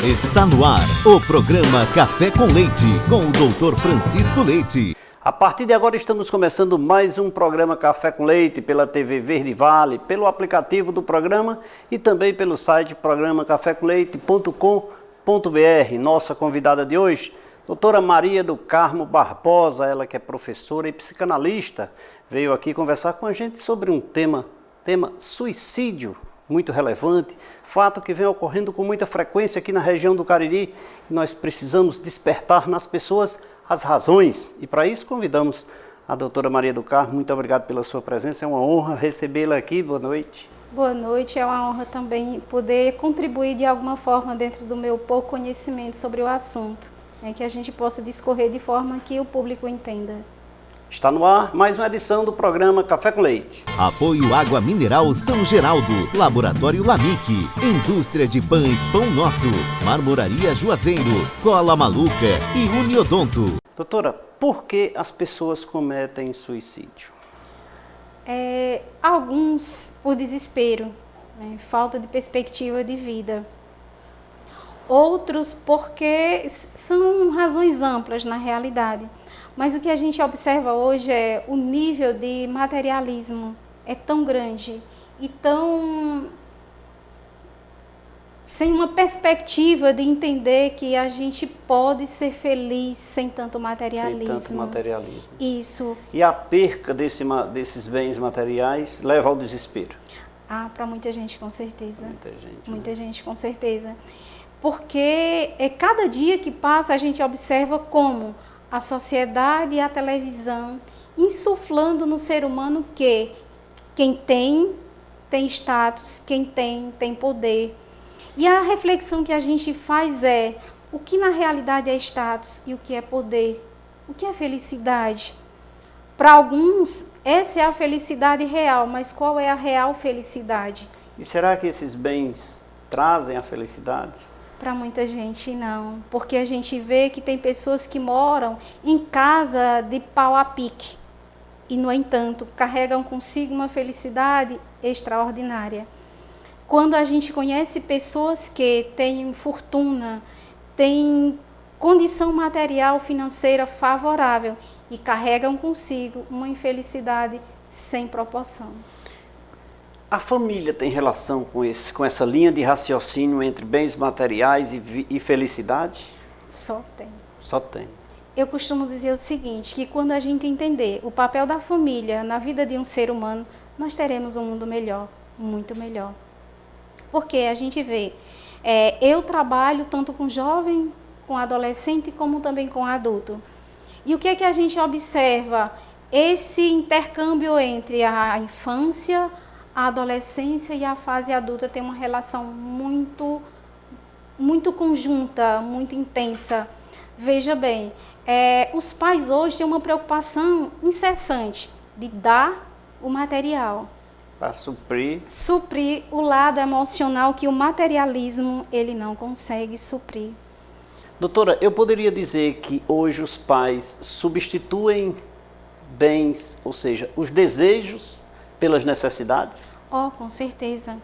Está no ar o programa Café com Leite, com o Dr. Francisco Leite. A partir de agora estamos começando mais um programa Café com Leite pela TV Verde Vale, pelo aplicativo do programa e também pelo site programacafécomleite.com.br. Nossa convidada de hoje, doutora Maria do Carmo Barbosa, ela que é professora e psicanalista, veio aqui conversar com a gente sobre um tema suicídio, muito relevante, fato que vem ocorrendo com muita frequência aqui na região do Cariri. Nós precisamos despertar nas pessoas as razões e para isso convidamos a doutora Maria do Carmo. Muito obrigado pela sua presença, é uma honra recebê-la aqui. Boa noite. Boa noite, é uma honra também poder contribuir de alguma forma dentro do meu pouco conhecimento sobre o assunto, que a gente possa discorrer de forma que o público entenda. Está no ar mais uma edição do programa Café com Leite. Apoio Água Mineral São Geraldo, Laboratório Lamique, Indústria de Pães Pão Nosso, Marmoraria Juazeiro, Cola Maluca e Uniodonto. Doutora, por que as pessoas cometem suicídio? Alguns por desespero, falta de perspectiva de vida. Outros porque são razões amplas na realidade. Mas o que a gente observa hoje é o nível de materialismo é tão grande e tão sem uma perspectiva de entender que a gente pode ser feliz sem tanto materialismo. Sem tanto materialismo. Isso. E a perca desses bens materiais leva ao desespero? Para muita gente, com certeza. Muita gente, com certeza. Porque cada dia que passa a gente observa como a sociedade e a televisão insuflando no ser humano que quem tem status, quem tem poder. E a reflexão que a gente faz é o que na realidade é status e o que é poder, o que é felicidade. Para alguns, essa é a felicidade real, mas qual é a real felicidade? E será que esses bens trazem a felicidade? Para muita gente não, porque a gente vê que tem pessoas que moram em casa de pau a pique e, no entanto, carregam consigo uma felicidade extraordinária. Quando a gente conhece pessoas que têm fortuna, têm condição material financeira favorável e carregam consigo uma infelicidade sem proporção. A família tem relação com essa linha de raciocínio entre bens materiais e felicidade? Só tem. Só tem. Eu costumo dizer o seguinte, que quando a gente entender o papel da família na vida de um ser humano, nós teremos um mundo melhor, muito melhor. Porque a gente vê, eu trabalho tanto com jovem, com adolescente, como também com adulto. E o que é que a gente observa? Esse intercâmbio entre a infância, a adolescência e a fase adulta tem uma relação muito conjunta, muito intensa. Veja bem, os pais hoje têm uma preocupação incessante de dar o material. Para suprir o lado emocional que o materialismo ele não consegue suprir. Doutora, eu poderia dizer que hoje os pais substituem bens, ou seja, os desejos pelas necessidades? Com certeza.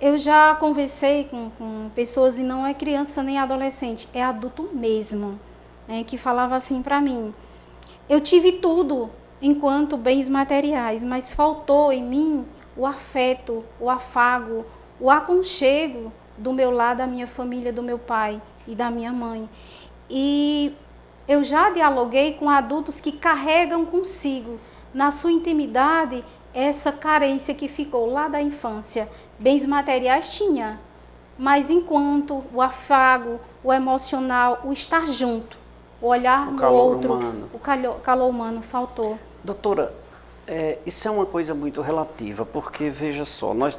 Eu já conversei com pessoas, e não é criança nem adolescente, é adulto mesmo, que falava assim para mim: eu tive tudo enquanto bens materiais, mas faltou em mim o afeto, o afago, o aconchego do meu lado, da minha família, do meu pai e da minha mãe. E eu já dialoguei com adultos que carregam consigo, na sua intimidade, essa carência que ficou lá da infância. Bens materiais tinha, mas enquanto o afago, o emocional, o estar junto, o olhar no outro, o calor humano faltou. Doutora, isso é uma coisa muito relativa, porque veja só, nós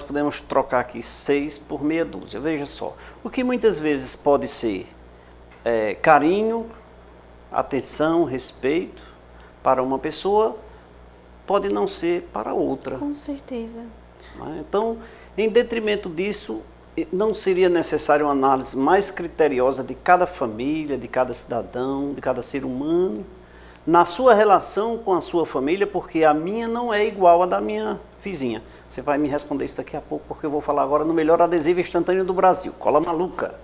podemos trocar aqui 6 por meia dúzia. Veja só, o que muitas vezes pode ser carinho, atenção, respeito para uma pessoa, pode não ser para outra. Com certeza. Então, em detrimento disso, não seria necessário uma análise mais criteriosa de cada família, de cada cidadão, de cada ser humano, na sua relação com a sua família, porque a minha não é igual à da minha vizinha. Você vai me responder isso daqui a pouco, porque eu vou falar agora no melhor adesivo instantâneo do Brasil, Cola Maluca.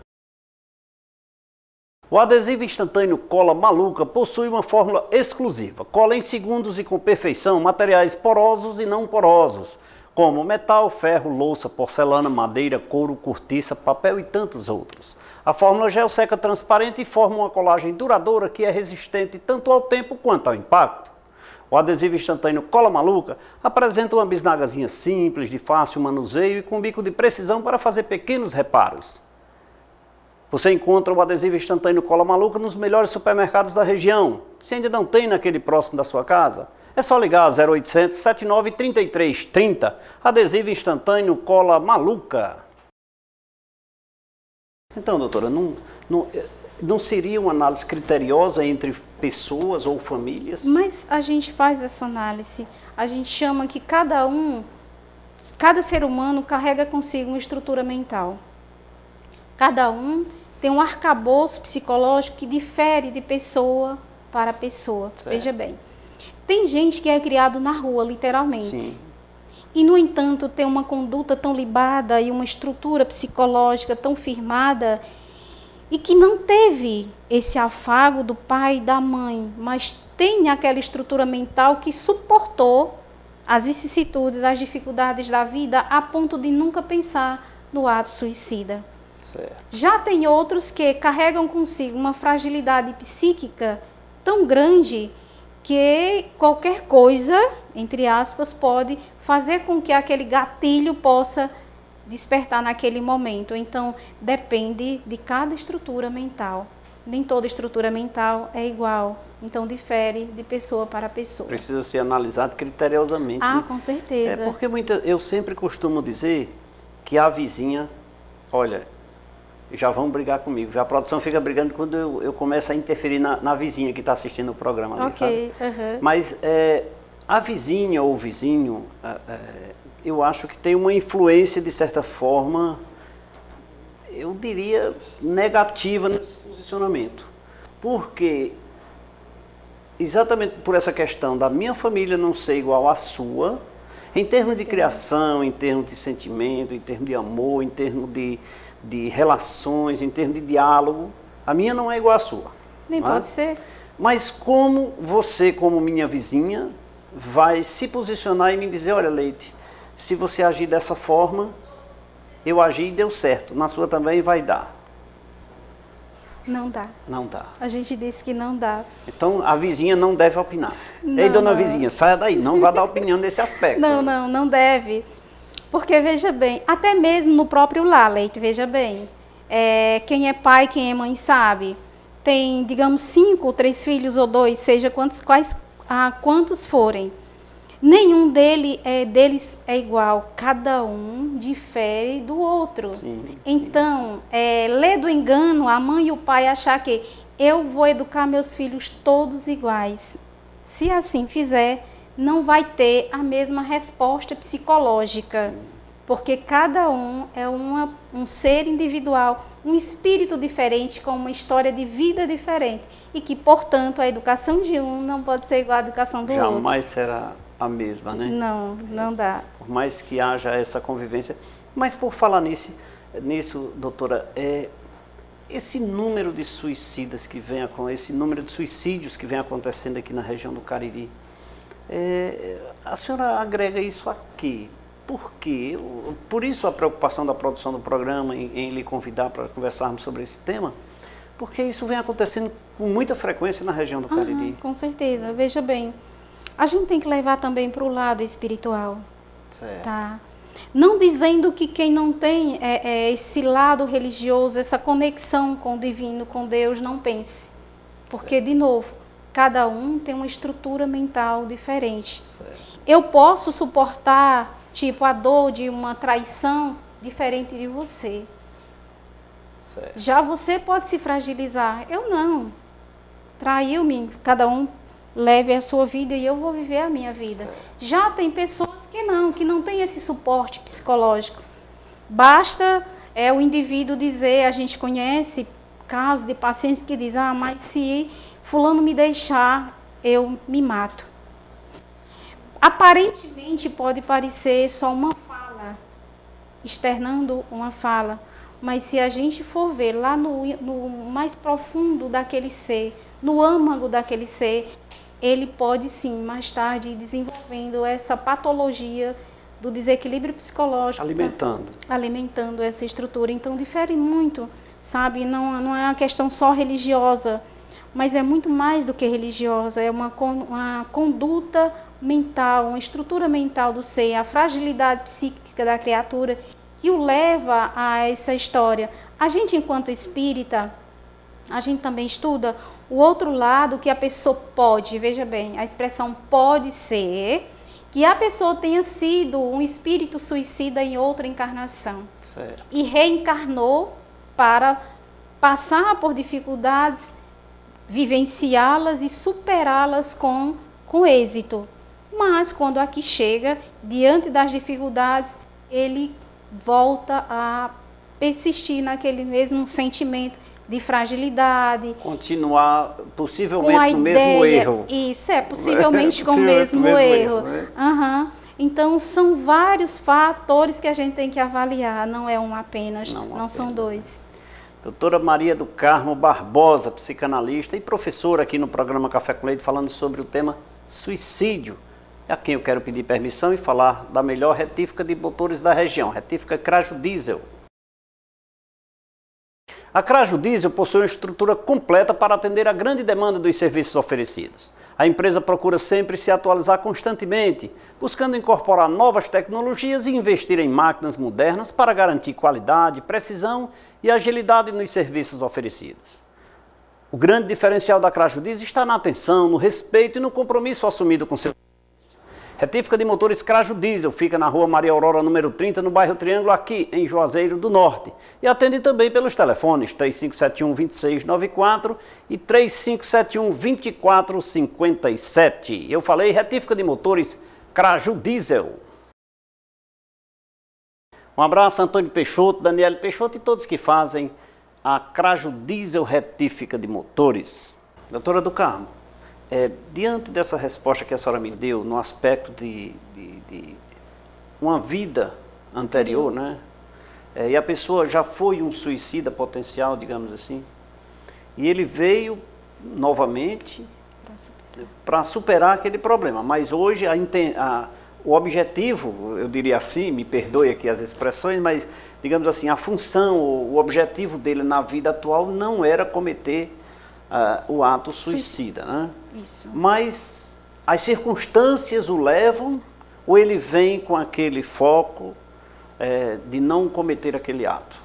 O adesivo instantâneo Cola Maluca possui uma fórmula exclusiva. Cola em segundos e com perfeição materiais porosos e não porosos, como metal, ferro, louça, porcelana, madeira, couro, cortiça, papel e tantos outros. A fórmula gel seca transparente e forma uma colagem duradoura que é resistente tanto ao tempo quanto ao impacto. O adesivo instantâneo Cola Maluca apresenta uma bisnagazinha simples, de fácil manuseio e com bico de precisão para fazer pequenos reparos. Você encontra o adesivo instantâneo Cola Maluca nos melhores supermercados da região. Se ainda não tem naquele próximo da sua casa, é só ligar 0800 79 33 30. Adesivo instantâneo Cola Maluca. Então, doutora, não seria uma análise criteriosa entre pessoas ou famílias? Mas a gente faz essa análise. A gente chama que cada ser humano carrega consigo uma estrutura mental. Cada um tem um arcabouço psicológico que difere de pessoa para pessoa. Certo. Veja bem, tem gente que é criado na rua, literalmente. Sim. E, no entanto, tem uma conduta tão libada e uma estrutura psicológica tão firmada e que não teve esse afago do pai e da mãe, mas tem aquela estrutura mental que suportou as vicissitudes, as dificuldades da vida a ponto de nunca pensar no ato suicida. Certo. Já tem outros que carregam consigo uma fragilidade psíquica tão grande que qualquer coisa, entre aspas, pode fazer com que aquele gatilho possa despertar naquele momento. Então, depende de cada estrutura mental. Nem toda estrutura mental é igual. Então, difere de pessoa para pessoa. Precisa ser analisado criteriosamente. Ah, né? Com certeza. É porque eu sempre costumo dizer que a vizinha, olha, já vão brigar comigo. Já a produção fica brigando quando eu começo a interferir na vizinha que está assistindo o programa ali, sabe? Uhum. Mas a vizinha ou o vizinho, eu acho que tem uma influência, de certa forma, eu diria, negativa nesse posicionamento. Porque, exatamente por essa questão da minha família não ser igual à sua, em termos de criação, em termos de sentimento, em termos de amor, em termos de relações, em termos de diálogo, a minha não é igual à sua. Nem pode ser. Mas como você, como minha vizinha, vai se posicionar e me dizer, olha, Leite, se você agir dessa forma, eu agi e deu certo, na sua também vai dar. Não dá. Não dá. A gente disse que não dá. Então, a vizinha não deve opinar. Não, ei, dona vizinha, saia daí, não vá dar opinião nesse aspecto. Não deve. Porque, veja bem, até mesmo no próprio lar, Leite, veja bem, quem é pai, quem é mãe sabe, tem, digamos, 5 ou 3 filhos ou 2, seja quantos forem, nenhum deles é igual, cada um difere do outro. Sim, então, lê do engano a mãe e o pai achar que eu vou educar meus filhos todos iguais. Se assim fizer, não vai ter a mesma resposta psicológica, sim, porque cada um é um ser individual, um espírito diferente, com uma história de vida diferente, e que, portanto, a educação de um não pode ser igual à educação do outro. Jamais será a mesma, né? Não dá. Por mais que haja essa convivência. Mas por falar nisso, doutora, esse número de suicidas que vem, esse número de suicídios que vem acontecendo aqui na região do Cariri, a senhora agrega isso a quê? Por quê? Por isso a preocupação da produção do programa em lhe convidar para conversarmos sobre esse tema, porque isso vem acontecendo com muita frequência na região do Cariri. Com certeza. Veja bem, a gente tem que levar também para o lado espiritual. Certo. Tá? Não dizendo que quem não tem esse lado religioso, essa conexão com o divino, com Deus, não pense. Porque, certo, de novo, cada um tem uma estrutura mental diferente. Certo. Eu posso suportar, tipo, a dor de uma traição diferente de você. Certo. Já você pode se fragilizar. Eu não. Traiu-me, cada um leve a sua vida e eu vou viver a minha vida. Certo. Já tem pessoas que não têm esse suporte psicológico. Basta o indivíduo dizer, a gente conhece casos de pacientes que dizem, mas se fulano me deixar, eu me mato. Aparentemente pode parecer só uma fala, externando uma fala, mas se a gente for ver lá no mais profundo daquele ser, no âmago daquele ser, ele pode sim, mais tarde, ir desenvolvendo essa patologia do desequilíbrio psicológico. Alimentando essa estrutura. Então, difere muito, sabe? Não é uma questão só religiosa, mas é muito mais do que religiosa. É uma conduta mental, uma estrutura mental do ser, a fragilidade psíquica da criatura que o leva a essa história. A gente, enquanto espírita, a gente também estuda o outro lado que a pessoa pode, veja bem, a expressão pode ser que a pessoa tenha sido um espírito suicida em outra encarnação. Certo. E reencarnou para passar por dificuldades, vivenciá-las e superá-las com êxito. Mas quando aqui chega, diante das dificuldades, ele volta a persistir naquele mesmo sentimento de fragilidade. Continuar possivelmente no mesmo erro. Isso, possivelmente com o mesmo erro. Né? Uhum. Então, são vários fatores que a gente tem que avaliar, não é um apenas, não são dois. Doutora Maria do Carmo Barbosa, psicanalista e professora aqui no programa Café com Leite, falando sobre o tema suicídio. A quem eu quero pedir permissão e falar da melhor retífica de motores da região, retífica Craju Diesel. A Craju Diesel possui uma estrutura completa para atender a grande demanda dos serviços oferecidos. A empresa procura sempre se atualizar constantemente, buscando incorporar novas tecnologias e investir em máquinas modernas para garantir qualidade, precisão e agilidade nos serviços oferecidos. O grande diferencial da Craju Diesel está na atenção, no respeito e no compromisso assumido com seu retífica de motores Craju Diesel fica na rua Maria Aurora, número 30, no bairro Triângulo, aqui em Juazeiro do Norte. E atende também pelos telefones 3571-2694 e 3571-2457. Eu falei retífica de motores Craju Diesel. Um abraço a Antônio Peixoto, Daniele Peixoto e todos que fazem a Craju Diesel retífica de motores. Doutora do Carmo, diante dessa resposta que a senhora me deu, no aspecto de uma vida anterior, né? E a pessoa já foi um suicida potencial, digamos assim, e ele veio novamente para superar aquele problema. Mas hoje o objetivo, eu diria assim, me perdoe aqui as expressões, mas digamos assim, a função, o objetivo dele na vida atual não era cometer o ato suicida, né? Isso. Mas as circunstâncias o levam ou ele vem com aquele foco de não cometer aquele ato?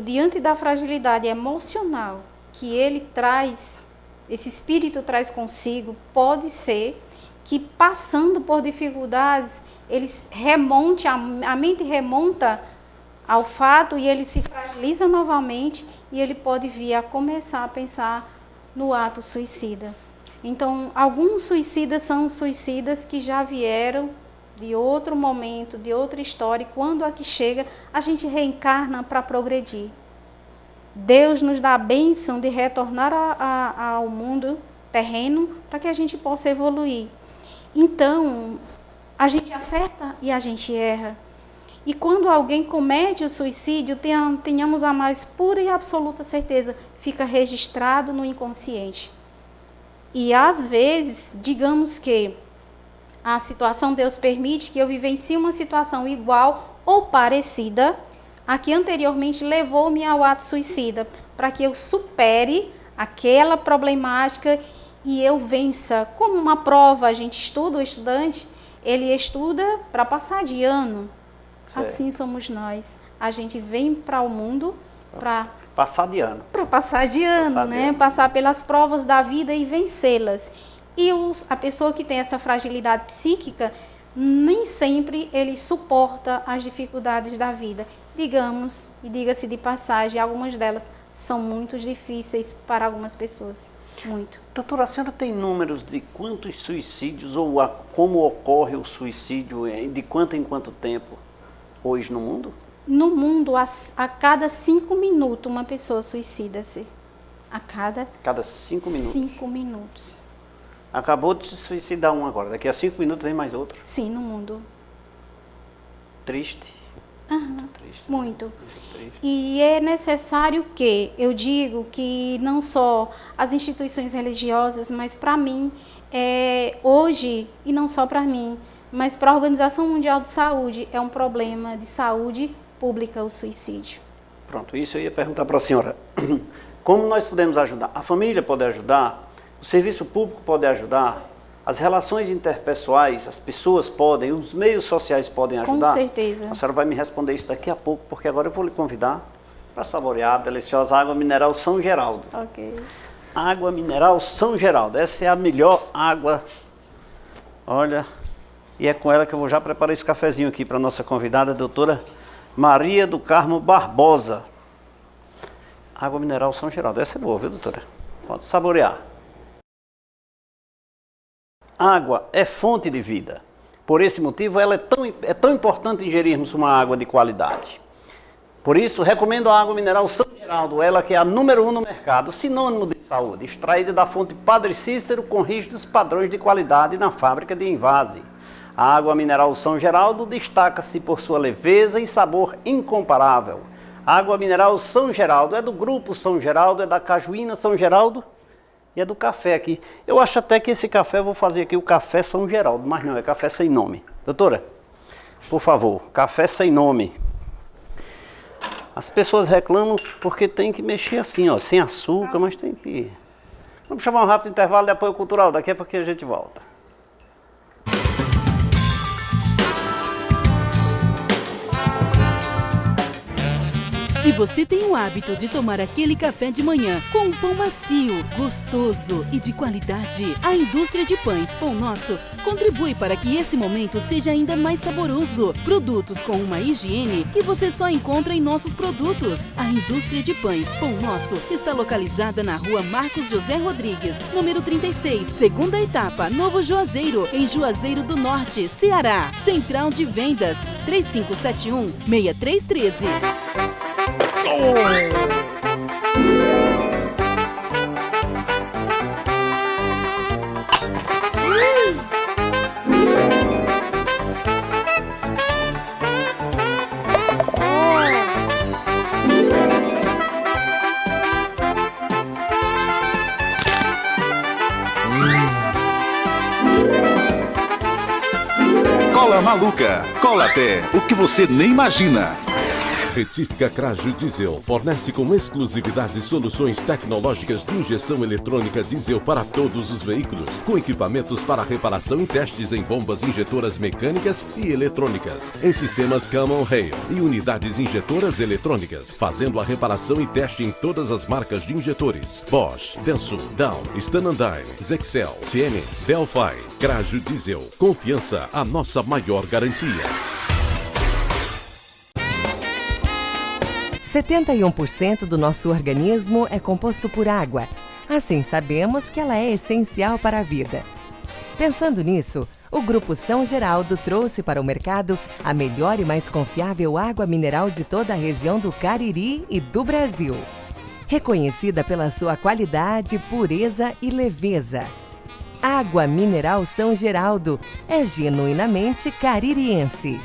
Diante da fragilidade emocional que ele traz, esse espírito traz consigo, pode ser que passando por dificuldades, a mente remonta ao fato e ele se fragiliza novamente e ele pode vir a começar a pensar no ato suicida. Então, alguns suicidas são suicidas que já vieram de outro momento, de outra história, e quando aqui chega, a gente reencarna para progredir. Deus nos dá a bênção de retornar ao mundo terreno para que a gente possa evoluir. Então, a gente acerta e a gente erra. E quando alguém comete o suicídio, tenhamos a mais pura e absoluta certeza, fica registrado no inconsciente. E às vezes, digamos que a situação, Deus permite que eu vivencie uma situação igual ou parecida a que anteriormente levou-me ao ato suicida, para que eu supere aquela problemática e eu vença. Como uma prova, a gente estuda, o estudante, ele estuda para passar de ano. Certo. Assim somos nós. A gente vem para o mundo para passar de ano. Para passar de ano, né? Passar pelas provas da vida e vencê-las. E a pessoa que tem essa fragilidade psíquica, nem sempre ele suporta as dificuldades da vida. Digamos, e diga-se de passagem, algumas delas são muito difíceis para algumas pessoas. Muito. Doutora, a senhora tem números de quantos suicídios ou como ocorre o suicídio, de quanto em quanto tempo hoje no mundo? No mundo, a cada 5 minutos, uma pessoa suicida-se. A cada 5 minutos. 5 minutos. Acabou de se suicidar um agora. Daqui a 5 minutos vem mais outro. Sim, no mundo. Triste. Aham, Triste. muito. Triste. E é necessário que, eu digo que não só as instituições religiosas, mas para mim, hoje, e não só para mim, mas para a Organização Mundial de Saúde, é um problema de saúde pública o suicídio. Pronto, isso eu ia perguntar para a senhora. Como nós podemos ajudar? A família pode ajudar, o serviço público pode ajudar, as relações interpessoais, as pessoas podem, os meios sociais podem ajudar? Com certeza. A senhora vai me responder isso daqui a pouco, porque agora eu vou lhe convidar para saborear a deliciosa água mineral São Geraldo. Ok. Água mineral São Geraldo, essa é a melhor água. Olha, e é com ela que eu vou já preparar esse cafezinho aqui para a nossa convidada, a doutora Maria do Carmo Barbosa. Água mineral São Geraldo, essa é boa, viu, doutora? Pode saborear. Água é fonte de vida. Por esse motivo, ela é tão importante ingerirmos uma água de qualidade. Por isso, recomendo a água mineral São Geraldo, ela que é a número 1 no mercado, sinônimo de saúde, extraída da fonte Padre Cícero com rígidos padrões de qualidade na fábrica de Envase. A água mineral São Geraldo destaca-se por sua leveza e sabor incomparável. A água mineral São Geraldo é do grupo São Geraldo, é da Cajuína São Geraldo e é do café aqui. Eu acho até que esse café, eu vou fazer aqui o café São Geraldo, mas não, é café sem nome. Doutora, por favor, café sem nome. As pessoas reclamam porque tem que mexer assim, ó, sem açúcar, mas tem que... Vamos chamar um rápido intervalo de apoio cultural, daqui a pouco a gente volta. Se você tem o hábito de tomar aquele café de manhã com um pão macio, gostoso e de qualidade, a indústria de pães Pão Nosso contribui para que esse momento seja ainda mais saboroso. Produtos com uma higiene que você só encontra em nossos produtos. A indústria de pães Pão Nosso está localizada na rua Marcos José Rodrigues, número 36, segunda etapa, Novo Juazeiro, em Juazeiro do Norte, Ceará. Central de Vendas, 3571-6313. Cola Maluca, cola até o que você nem imagina. Retífica Craju Diesel fornece com exclusividade soluções tecnológicas de injeção eletrônica diesel para todos os veículos, com equipamentos para reparação e testes em bombas injetoras mecânicas e eletrônicas, em sistemas Common Rail e unidades injetoras eletrônicas, fazendo a reparação e teste em todas as marcas de injetores: Bosch, Denso, Dow, Stanandine, Zexel, Siemens, Delphi. Craju Diesel, confiança, a nossa maior garantia. 71% do nosso organismo é composto por água. Assim, sabemos que ela é essencial para a vida. Pensando nisso, o Grupo São Geraldo trouxe para o mercado a melhor e mais confiável água mineral de toda a região do Cariri e do Brasil. Reconhecida pela sua qualidade, pureza e leveza. Água mineral São Geraldo é genuinamente caririense.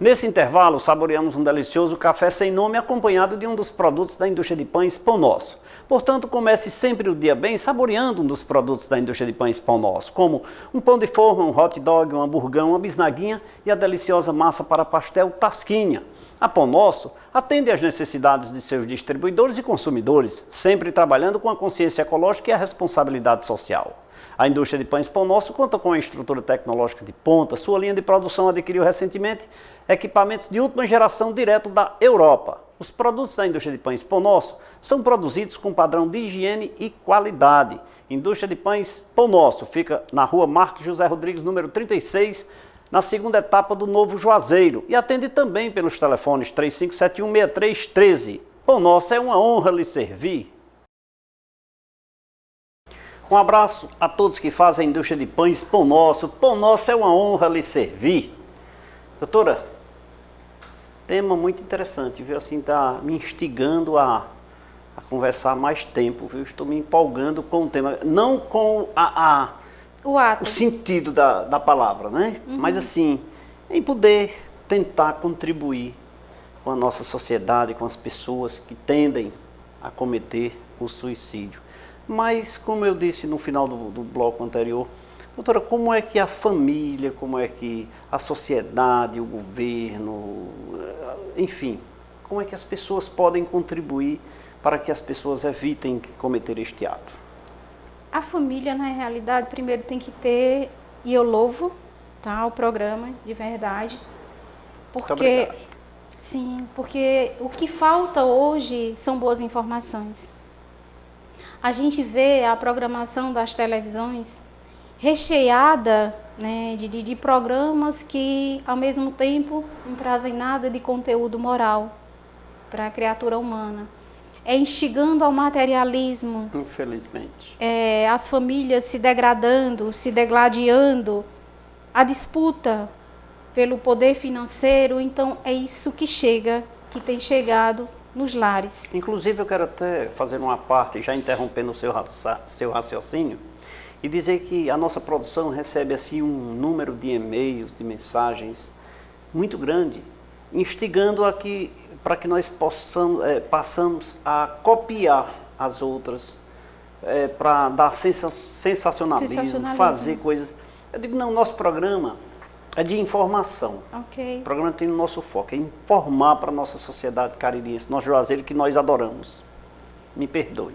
Nesse intervalo, saboreamos um delicioso café sem nome acompanhado de um dos produtos da indústria de pães Pão Nosso. Portanto, comece sempre o dia bem saboreando um dos produtos da indústria de pães Pão Nosso, como um pão de forma, um hot dog, um hamburgão, uma bisnaguinha e a deliciosa massa para pastel Tasquinha. A Pão Nosso atende às necessidades de seus distribuidores e consumidores, sempre trabalhando com a consciência ecológica e a responsabilidade social. A indústria de pães Pão Nosso conta com uma estrutura tecnológica de ponta. Sua linha de produção adquiriu recentemente equipamentos de última geração direto da Europa. Os produtos da indústria de pães Pão Nosso são produzidos com padrão de higiene e qualidade. Indústria de pães Pão Nosso fica na rua Marcos José Rodrigues, número 36, na segunda etapa do Novo Juazeiro. E atende também pelos telefones 3571-6313. Pão Nosso, é uma honra lhe servir. Um abraço a todos que fazem a indústria de pães Pão Nosso. Pão Nosso, é uma honra lhe servir. Doutora, tema muito interessante, viu? Assim, está me instigando a conversar mais tempo, viu? Estou me empolgando com o tema, não com o sentido da palavra, né? Mas assim, em poder tentar contribuir com a nossa sociedade, com as pessoas que tendem a cometer o suicídio. Mas, como eu disse no final do bloco anterior, doutora, como é que a família, como é que a sociedade, o governo, enfim, como é que as pessoas podem contribuir para que as pessoas evitem cometer este ato? A família, na realidade, primeiro tem que ter, e eu louvo, tá, o programa, de verdade, porque, sim, porque o que falta hoje são boas informações. A gente vê a programação das televisões recheada, né, de programas que, ao mesmo tempo, não trazem nada de conteúdo moral para a criatura humana. É instigando ao materialismo. Infelizmente. As famílias se degradando, se degladiando, a disputa pelo poder financeiro. Então, é isso que tem chegado nos lares. Inclusive, eu quero até fazer uma parte, já interrompendo o seu raciocínio, e dizer que a nossa produção recebe assim um número de e-mails, de mensagens muito grande, instigando para que nós passamos a copiar as outras, para dar sensacionalismo, fazer coisas. Eu digo, não, nosso programa é de informação. Okay. O programa tem o nosso foco, é informar para a nossa sociedade caririense, nosso Juazeiro, que nós adoramos. Me perdoe.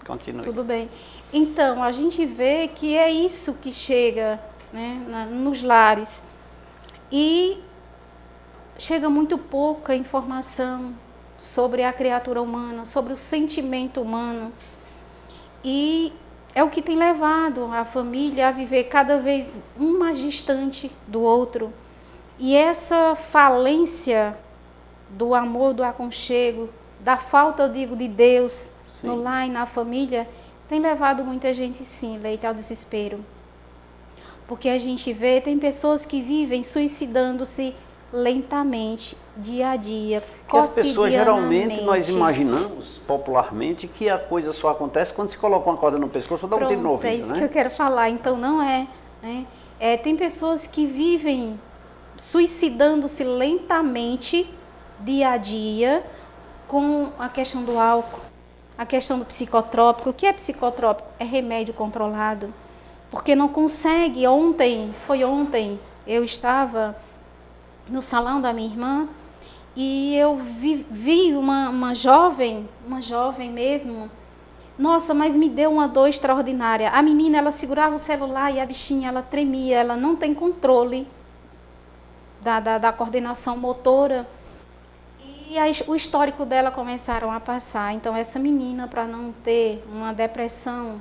Continue. Tudo bem. Então, a gente vê que é isso que chega, né, nos lares. E chega muito pouca informação sobre a criatura humana, sobre o sentimento humano. E é o que tem levado a família a viver cada vez um mais distante do outro. E essa falência do amor, do aconchego, da falta, eu digo, de Deus, sim, no lar e na família, tem levado muita gente, sim, Leite, ao desespero. Porque a gente vê, tem pessoas que vivem suicidando-se lentamente, dia a dia, que as pessoas, geralmente, nós imaginamos popularmente que a coisa só acontece quando se coloca uma corda no pescoço ou dá um tiro no ouvido, é isso, né? que eu quero falar. Então, não é, né? Tem pessoas que vivem suicidando-se lentamente, dia a dia, com a questão do álcool, a questão do psicotrópico. O que é psicotrópico? É remédio controlado. Porque não consegue. Ontem, eu estava no salão da minha irmã e eu vi uma jovem mesmo. Nossa, mas me deu uma dor extraordinária. A menina, ela segurava o celular e a bichinha, ela tremia, ela não tem controle da coordenação motora. E aí, o histórico dela começaram a passar. Então, essa menina, para não ter uma depressão,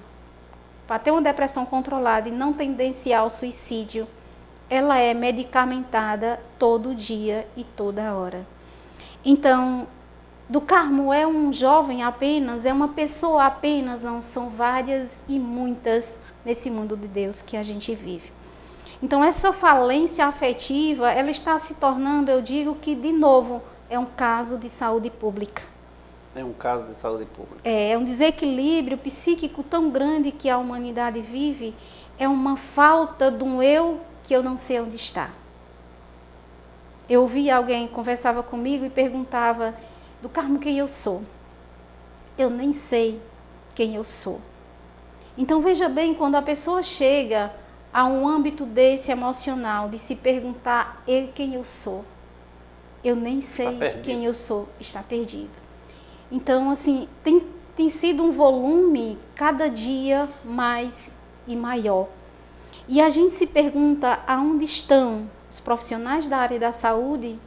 para ter uma depressão controlada e não tendenciar ao suicídio, ela é medicamentada todo dia e toda hora. Então, do Carmo é um jovem apenas, é uma pessoa apenas, não, são várias e muitas nesse mundo de Deus que a gente vive. Então, essa falência afetiva, ela está se tornando, eu digo que, de novo, é um caso de saúde pública. É um caso de saúde pública. É um desequilíbrio psíquico tão grande que a humanidade vive, é uma falta de um eu que eu não sei onde está. Eu ouvi alguém, conversava comigo e perguntava, do Carmo, quem eu sou? Eu nem sei quem eu sou. Então, veja bem, quando a pessoa chega a um âmbito desse emocional, de se perguntar, quem eu sou? Eu nem sei quem eu sou, está perdido. Então, assim, tem sido um volume cada dia mais e maior. E a gente se pergunta aonde estão os profissionais da área da saúde,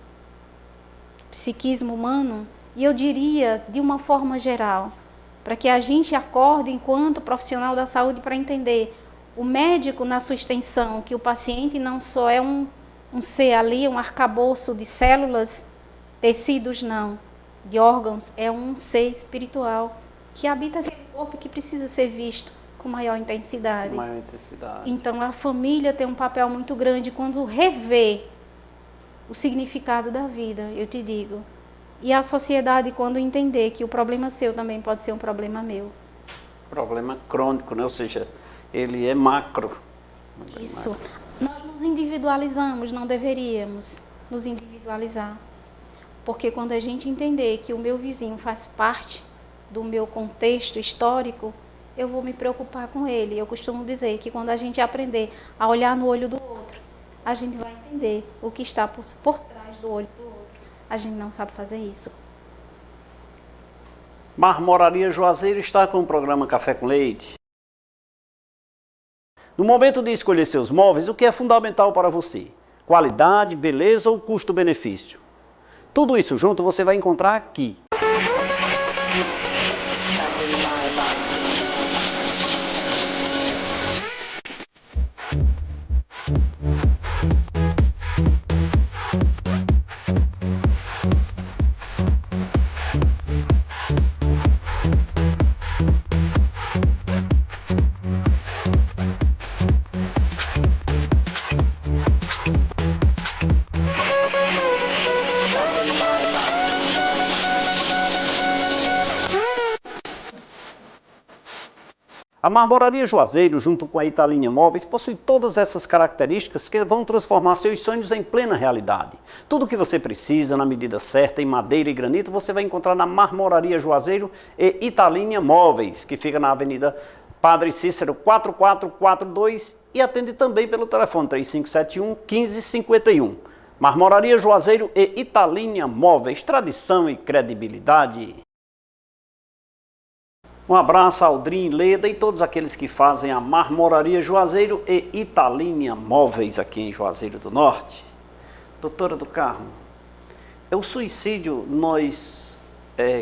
psiquismo humano, e eu diria de uma forma geral, para que a gente acorde enquanto profissional da saúde para entender o médico na sua extensão, que o paciente não só é um ser ali, um arcabouço de células, tecidos não, de órgãos, é um ser espiritual que habita aquele corpo que precisa ser visto com maior intensidade. Então a família tem um papel muito grande quando revê o significado da vida, eu te digo. E a sociedade, quando entender que o problema seu também pode ser um problema meu. Problema crônico, né? Ou seja, ele é macro. Isso. Nós nos individualizamos, não deveríamos nos individualizar. Porque quando a gente entender que o meu vizinho faz parte do meu contexto histórico, eu vou me preocupar com ele. Eu costumo dizer que quando a gente aprender a olhar no olho do outro, a gente vai entender o que está por trás do olho do outro. A gente não sabe fazer isso. Marmoraria Juazeiro está com o programa Café com Leite. No momento de escolher seus móveis, o que é fundamental para você? Qualidade, beleza ou custo-benefício? Tudo isso junto você vai encontrar aqui. A Marmoraria Juazeiro, junto com a Italinha Móveis, possui todas essas características que vão transformar seus sonhos em plena realidade. Tudo o que você precisa, na medida certa, em madeira e granito, você vai encontrar na Marmoraria Juazeiro e Italinha Móveis, que fica na Avenida Padre Cícero 4442 e atende também pelo telefone 3571-1551. Marmoraria Juazeiro e Italinha Móveis, tradição e credibilidade. Um abraço a Aldrin, Leda e todos aqueles que fazem a Marmoraria Juazeiro e Italinha Móveis aqui em Juazeiro do Norte. Doutora do Carmo, o suicídio, nós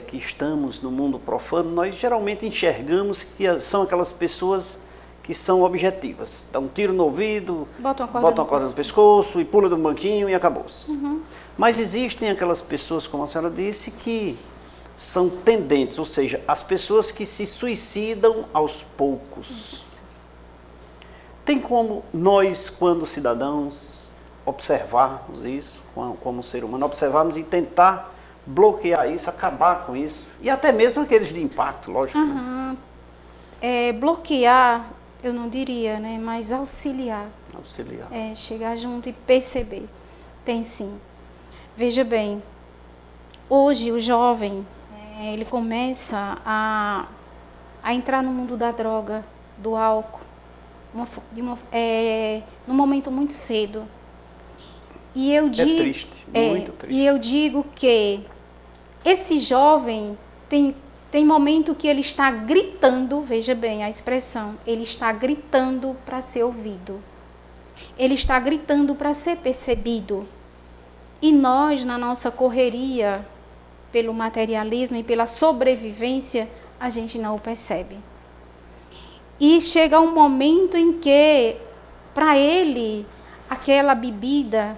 que estamos no mundo profano, nós geralmente enxergamos que são aquelas pessoas que são objetivas. Dá um tiro no ouvido, bota uma corda no pescoço e pula do banquinho e acabou-se. Mas existem aquelas pessoas, como a senhora disse, que são tendentes, ou seja, as pessoas que se suicidam aos poucos. Tem como nós, quando cidadãos, observarmos isso, como ser humano, observarmos e tentar bloquear isso, acabar com isso, e até mesmo aqueles de impacto, lógico. Né? Bloquear, eu não diria, né, mas auxiliar. Auxiliar. Chegar junto e perceber. Tem sim. Veja bem, hoje o jovem, ele começa a entrar no mundo da droga, do álcool, num momento muito cedo. E eu digo, triste, muito triste. E eu digo que esse jovem tem momento que ele está gritando, veja bem a expressão, ele está gritando para ser ouvido. Ele está gritando para ser percebido. E nós, na nossa correria, pelo materialismo e pela sobrevivência, a gente não o percebe. E chega um momento em que, para ele, aquela bebida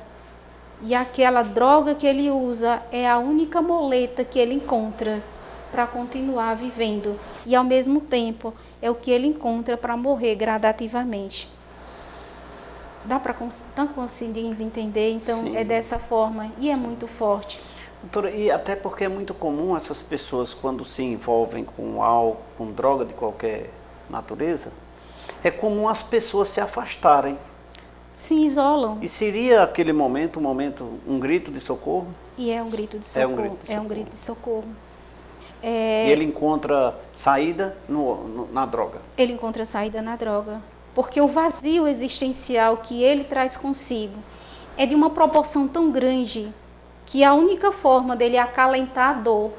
e aquela droga que ele usa é a única muleta que ele encontra para continuar vivendo. E, ao mesmo tempo, é o que ele encontra para morrer gradativamente. Dá para conseguir entender? Então, sim, é dessa forma. E é muito forte. Doutora, e até porque é muito comum essas pessoas, quando se envolvem com álcool, com droga de qualquer natureza, é comum as pessoas se afastarem. Se isolam. E seria aquele momento, um grito de socorro? E é um grito de socorro. É um grito de socorro. E ele encontra saída na droga? Ele encontra saída na droga. Porque o vazio existencial que ele traz consigo é de uma proporção tão grande que a única forma dele acalentar a dor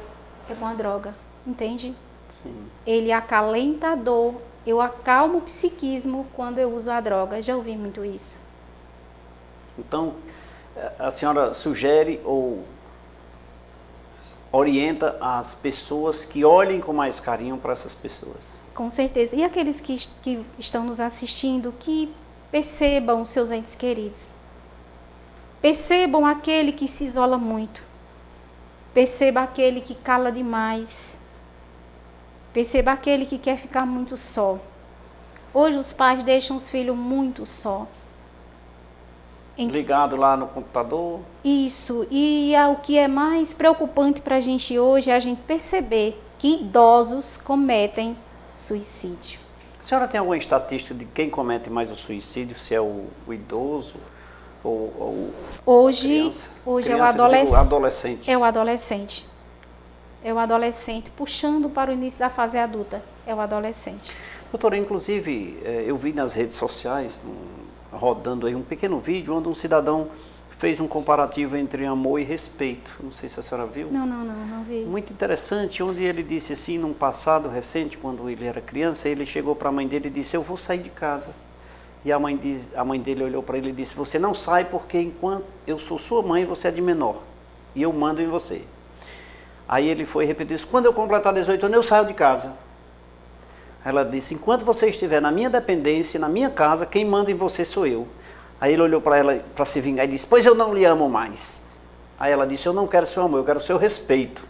é com a droga, entende? Sim. Ele acalenta a dor, eu acalmo o psiquismo quando eu uso a droga, já ouvi muito isso. Então, a senhora sugere ou orienta as pessoas que olhem com mais carinho para essas pessoas? Com certeza. E aqueles que estão nos assistindo, que percebam seus entes queridos. Percebam aquele que se isola muito. Perceba aquele que cala demais. Perceba aquele que quer ficar muito só. Hoje os pais deixam os filhos muito só. Ligado lá no computador. Isso, e o que é mais preocupante para a gente hoje é a gente perceber que idosos cometem suicídio. A senhora tem alguma estatística de quem comete mais o suicídio, se é o idoso ou Hoje criança, é o adolescente? É o adolescente. É o adolescente, puxando para o início da fase adulta, é o adolescente. Doutora, inclusive, eu vi nas redes sociais, rodando aí um pequeno vídeo, onde um cidadão fez um comparativo entre amor e respeito. Não sei se a senhora viu. Não vi. Muito interessante, onde ele disse assim, num passado recente, quando ele era criança, ele chegou para a mãe dele e disse, eu vou sair de casa. E a mãe dele olhou para ele e disse, você não sai porque enquanto eu sou sua mãe, você é de menor. E eu mando em você. Aí ele foi repetir isso, quando eu completar 18 anos, eu saio de casa. Ela disse, enquanto você estiver na minha dependência, na minha casa, quem manda em você sou eu. Aí ele olhou para ela para se vingar e disse, pois eu não lhe amo mais. Aí ela disse, eu não quero seu amor, eu quero seu respeito.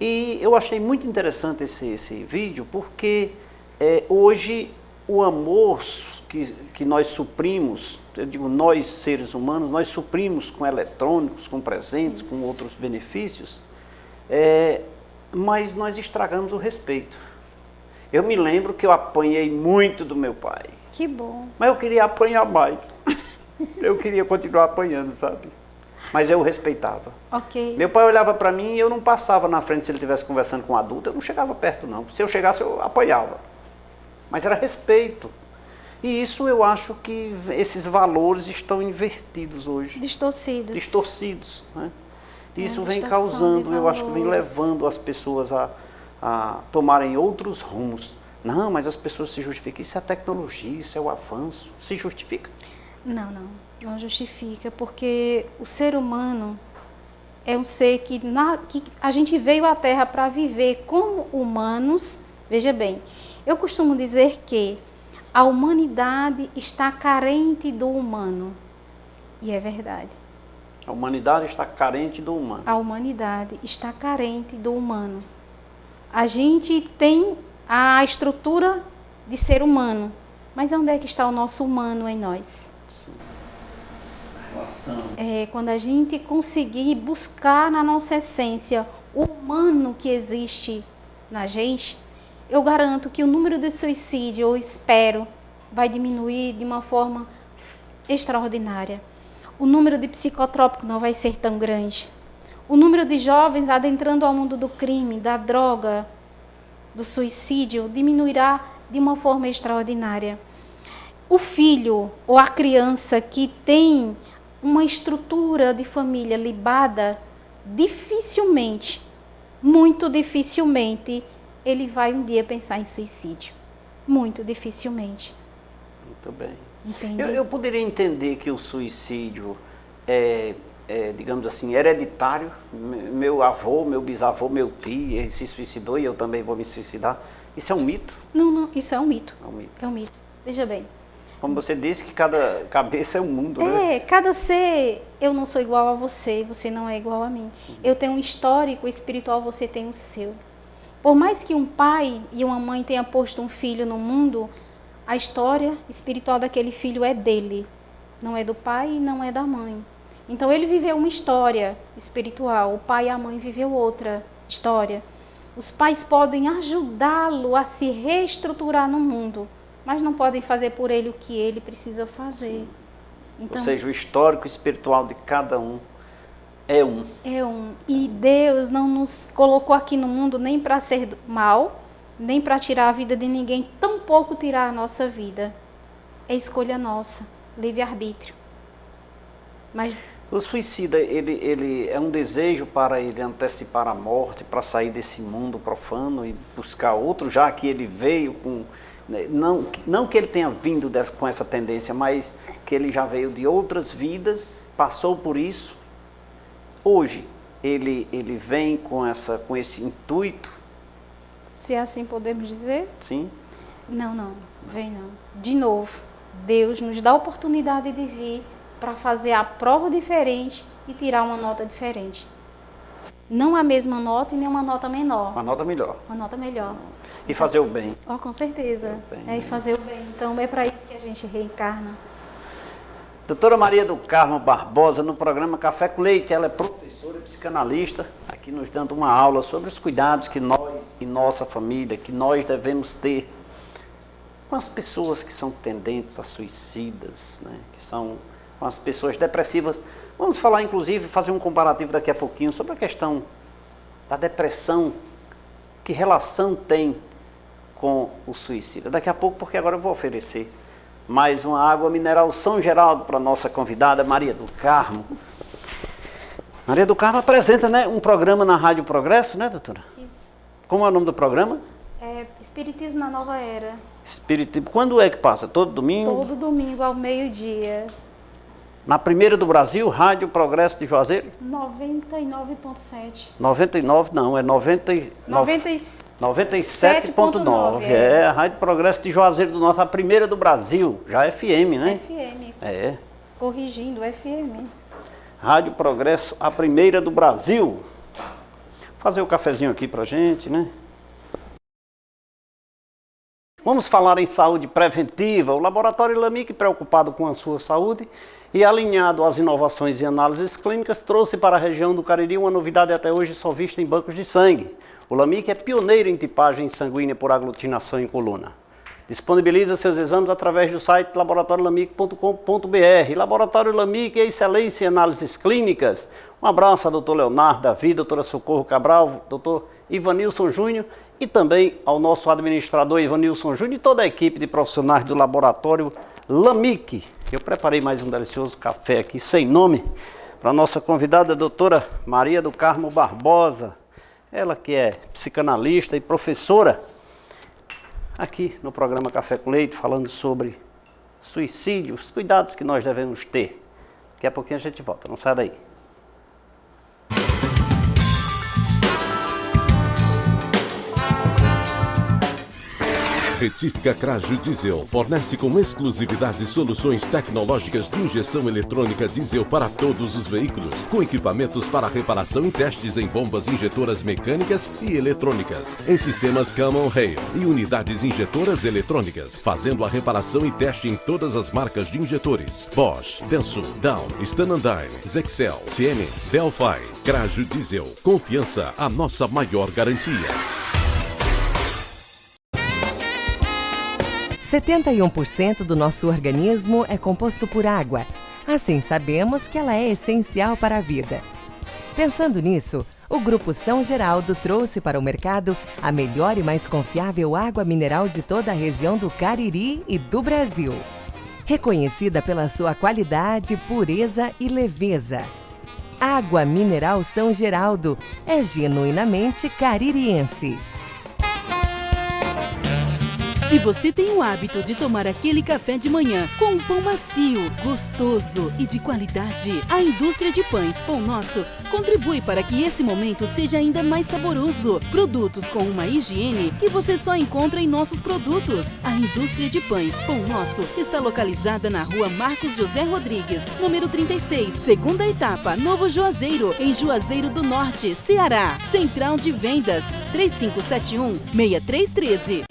E eu achei muito interessante esse vídeo, porque hoje o amor que nós suprimos, eu digo nós seres humanos, nós suprimos com eletrônicos, com presentes, com outros benefícios, mas nós estragamos o respeito. Eu me lembro que eu apanhei muito do meu pai. Que bom. Mas eu queria apanhar mais. Eu queria continuar apanhando, sabe? Mas eu o respeitava. Ok. Meu pai olhava para mim e eu não passava na frente se ele estivesse conversando com um adulto, eu não chegava perto não. Se eu chegasse, eu apanhava. Mas era respeito. E isso eu acho que esses valores estão invertidos hoje. Distorcidos. Distorcidos, né? Isso vem distorção causando, de eu acho que vem valores. levando as pessoas a tomarem outros rumos. Não, mas as pessoas se justificam. Isso é a tecnologia, isso é o avanço. Se justifica? Não justifica, porque o ser humano é um ser que a gente veio à Terra para viver como humanos. Veja bem, eu costumo dizer que a humanidade está carente do humano. E é verdade. A humanidade está carente do humano. A humanidade está carente do humano. A gente tem a estrutura de ser humano, mas onde é que está o nosso humano em nós? Sim. A relação. Quando a gente conseguir buscar na nossa essência o humano que existe na gente, eu garanto que o número de suicídio, eu espero, vai diminuir de uma forma extraordinária. O número de psicotrópicos não vai ser tão grande. O número de jovens adentrando ao mundo do crime, da droga, do suicídio, diminuirá de uma forma extraordinária. O filho ou a criança que tem uma estrutura de família libada, dificilmente, muito dificilmente, ele vai um dia pensar em suicídio. Muito dificilmente. Muito bem. Entende? Eu poderia entender que o suicídio é, digamos assim, hereditário. Meu avô, meu bisavô, meu tio, ele se suicidou e eu também vou me suicidar. Isso é um mito? Não, isso é um mito. É um mito. É um mito. Veja bem. Como você disse, que cada cabeça é um mundo, né? Cada ser, eu não sou igual a você, você não é igual a mim. Eu tenho um histórico espiritual, você tem o seu. Por mais que um pai e uma mãe tenham posto um filho no mundo, a história espiritual daquele filho é dele. Não é do pai e não é da mãe. Então ele viveu uma história espiritual, o pai e a mãe viveu outra história. Os pais podem ajudá-lo a se reestruturar no mundo, mas não podem fazer por ele o que ele precisa fazer. Então, ou seja, o histórico espiritual de cada um é um. É um. E Deus não nos colocou aqui no mundo nem para ser mal, nem para tirar a vida de ninguém, tampouco tirar a nossa vida. É escolha nossa, livre-arbítrio. Mas o suicida, ele é um desejo para ele antecipar a morte, para sair desse mundo profano e buscar outro, já que ele veio com... Não que ele tenha vindo com essa tendência, mas que ele já veio de outras vidas, passou por isso. Hoje, ele vem com esse intuito. Se assim podemos dizer? Sim. Não, vem não. De novo, Deus nos dá a oportunidade de vir para fazer a prova diferente e tirar uma nota diferente. Não a mesma nota e nem uma nota menor. Uma nota melhor. Uma nota melhor. E fazer o bem. Com certeza. E fazer o bem. Então é para isso que a gente reencarna. Doutora Maria do Carmo Barbosa, no programa Café com Leite, ela é professora e psicanalista, aqui nos dando uma aula sobre os cuidados que nós e nossa família, que nós devemos ter com as pessoas que são tendentes a suicidas, né? Que são com as pessoas depressivas. Vamos falar, inclusive, fazer um comparativo daqui a pouquinho sobre a questão da depressão, que relação tem com o suicídio. Daqui a pouco, porque agora eu vou oferecer mais uma água mineral São Geraldo para a nossa convidada Maria do Carmo. Maria do Carmo apresenta, né, um programa na Rádio Progresso, né, doutora? Isso. Como é o nome do programa? É Espiritismo na Nova Era. Espiritismo. Quando é que passa? Todo domingo? Todo domingo ao meio-dia. Na primeira do Brasil, Rádio Progresso de Juazeiro? 99,7. 99, não, é 97,9. É, a Rádio Progresso de Juazeiro do Norte, a primeira do Brasil, já FM, né? FM. É. Corrigindo, FM. Rádio Progresso, a primeira do Brasil. Vou fazer o cafezinho aqui pra gente, né? Vamos falar em saúde preventiva. O Laboratório LAMIC, preocupado com a sua saúde e alinhado às inovações e análises clínicas, trouxe para a região do Cariri uma novidade até hoje só vista em bancos de sangue. O LAMIC é pioneiro em tipagem sanguínea por aglutinação em coluna. Disponibiliza seus exames através do site laboratoriolamic.com.br. Laboratório LAMIC é excelência em análises clínicas. Um abraço a doutor Leonardo Davi, doutora Socorro Cabral, doutor Ivanilson Júnior e também ao nosso administrador Ivanilson Júnior e toda a equipe de profissionais do Laboratório LAMIC. Eu preparei mais um delicioso café aqui, sem nome, para a nossa convidada, a doutora Maria do Carmo Barbosa. Ela que é psicanalista e professora, aqui no programa Café com Leite, falando sobre suicídio, os cuidados que nós devemos ter. Daqui a pouquinho a gente volta, não sai daí. Retífica Craju Diesel fornece com exclusividade soluções tecnológicas de injeção eletrônica diesel para todos os veículos, com equipamentos para reparação e testes em bombas injetoras mecânicas e eletrônicas, em sistemas Common Rail e unidades injetoras eletrônicas, fazendo a reparação e teste em todas as marcas de injetores: Bosch, Denso, Down, Stanandine, Zexel, Siemens, Delphi. Craju Diesel, confiança, a nossa maior garantia. 71% do nosso organismo é composto por água. Assim, sabemos que ela é essencial para a vida. Pensando nisso, o Grupo São Geraldo trouxe para o mercado a melhor e mais confiável água mineral de toda a região do Cariri e do Brasil. Reconhecida pela sua qualidade, pureza e leveza. Água Mineral São Geraldo é genuinamente caririense. Se você tem o hábito de tomar aquele café de manhã com um pão macio, gostoso e de qualidade, a indústria de pães Pão Nosso contribui para que esse momento seja ainda mais saboroso. Produtos com uma higiene que você só encontra em nossos produtos. A indústria de pães Pão Nosso está localizada na rua Marcos José Rodrigues, número 36, segunda etapa, Novo Juazeiro, em Juazeiro do Norte, Ceará. Central de Vendas, 3571-6313.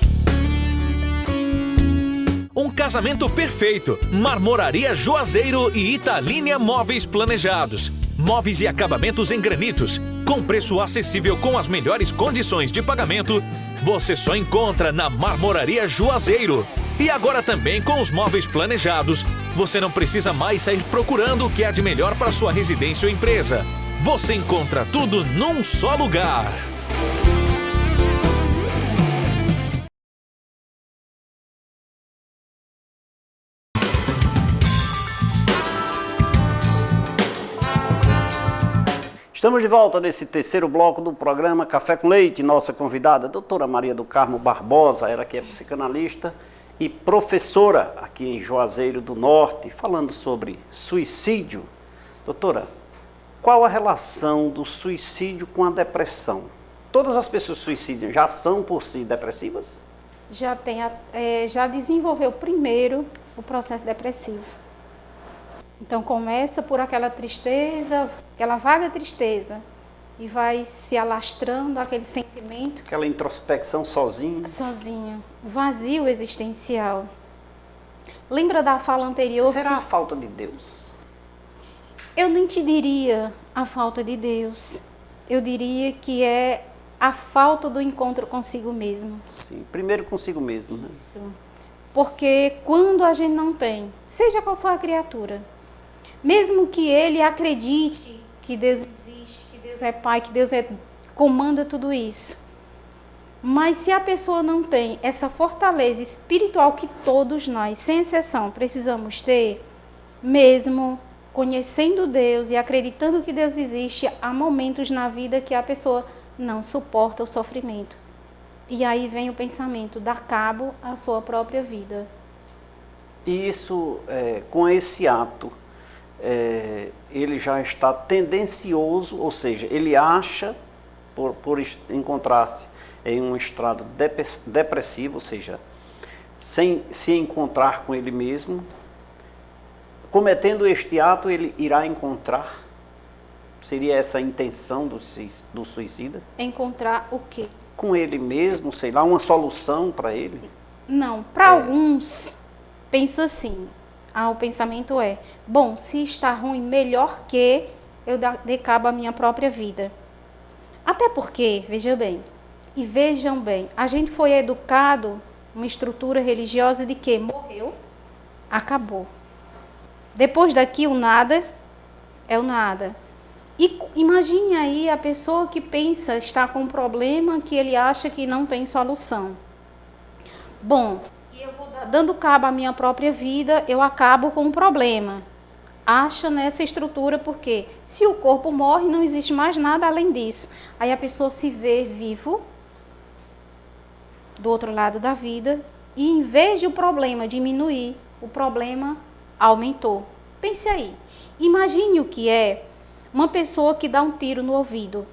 Um casamento perfeito. Marmoraria Juazeiro e Italínia Móveis Planejados. Móveis e acabamentos em granitos. Com preço acessível com as melhores condições de pagamento. Você só encontra na Marmoraria Juazeiro. E agora também com os móveis planejados. Você não precisa mais sair procurando o que há de melhor para sua residência ou empresa. Você encontra tudo num só lugar. Estamos de volta nesse terceiro bloco do programa Café com Leite. Nossa convidada, a doutora Maria do Carmo Barbosa, ela que é psicanalista e professora aqui em Juazeiro do Norte, falando sobre suicídio. Doutora, qual a relação do suicídio com a depressão? Todas as pessoas que suicidam já são por si depressivas? Já desenvolveu primeiro o processo depressivo. Então começa por aquela tristeza, aquela vaga tristeza, e vai se alastrando aquele sentimento. Aquela introspecção sozinho. Sozinho, vazio existencial. Lembra da fala anterior? Será a falta de Deus? Eu nem te diria a falta de Deus. Eu diria que é a falta do encontro consigo mesmo. Sim, primeiro consigo mesmo, né? Isso. Porque quando a gente não tem, seja qual for a criatura, mesmo que ele acredite que Deus existe, que Deus é Pai, que Deus comanda tudo isso, mas se a pessoa não tem essa fortaleza espiritual que todos nós, sem exceção, precisamos ter, mesmo conhecendo Deus e acreditando que Deus existe, há momentos na vida que a pessoa não suporta o sofrimento. E aí vem o pensamento, dar cabo à sua própria vida. E isso, com esse ato, ele já está tendencioso, ou seja, ele acha, por encontrar-se em um estado depressivo, ou seja, sem se encontrar com ele mesmo, cometendo este ato, ele irá encontrar, seria essa a intenção do suicida? Encontrar o quê? Com ele mesmo, sei lá, uma solução para ele? Não, para alguns, penso assim, o pensamento é, bom, se está ruim, melhor que eu dê cabo à minha própria vida. Até porque, vejam bem, a gente foi educado numa estrutura religiosa de que morreu, acabou. Depois daqui o nada é o nada. E imagine aí a pessoa que pensa estar com um problema que ele acha que não tem solução. Bom, eu vou dando cabo à minha própria vida, eu acabo com o problema. Acha nessa estrutura porque se o corpo morre, não existe mais nada além disso. Aí a pessoa se vê vivo do outro lado da vida e em vez de o problema diminuir, o problema aumentou. Pense aí, imagine o que é uma pessoa que dá um tiro no ouvido.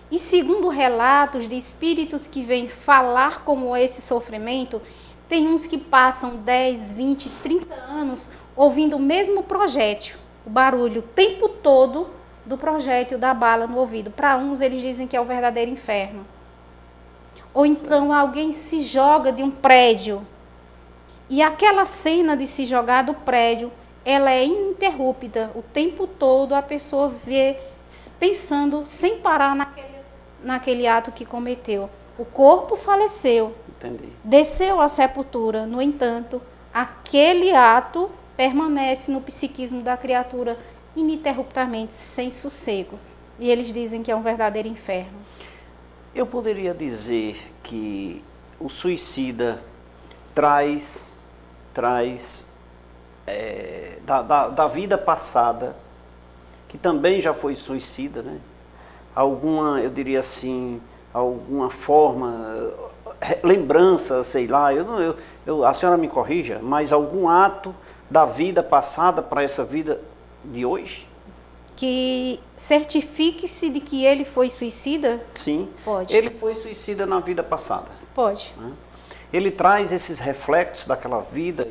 E segundo relatos de espíritos que vêm falar como esse sofrimento, tem uns que passam 10, 20, 30 anos ouvindo o mesmo projétil, o barulho o tempo todo do projétil da bala no ouvido. Para uns eles dizem que é o verdadeiro inferno. Ou então alguém se joga de um prédio e aquela cena de se jogar do prédio, ela é ininterrupta, o tempo todo a pessoa vê pensando sem parar naquele ato que cometeu. O corpo faleceu, Entendi. Desceu à sepultura, no entanto, aquele ato permanece no psiquismo da criatura ininterruptamente, sem sossego. E eles dizem que é um verdadeiro inferno. Eu poderia dizer que o suicida traz da vida passada, que também já foi suicida, né? Alguma, eu diria assim, alguma forma, lembrança, sei lá, a senhora me corrija, mas algum ato da vida passada para essa vida de hoje? Que certifique-se de que ele foi suicida? Sim. Pode. Ele foi suicida na vida passada. Pode. Né? Ele traz esses reflexos daquela vida.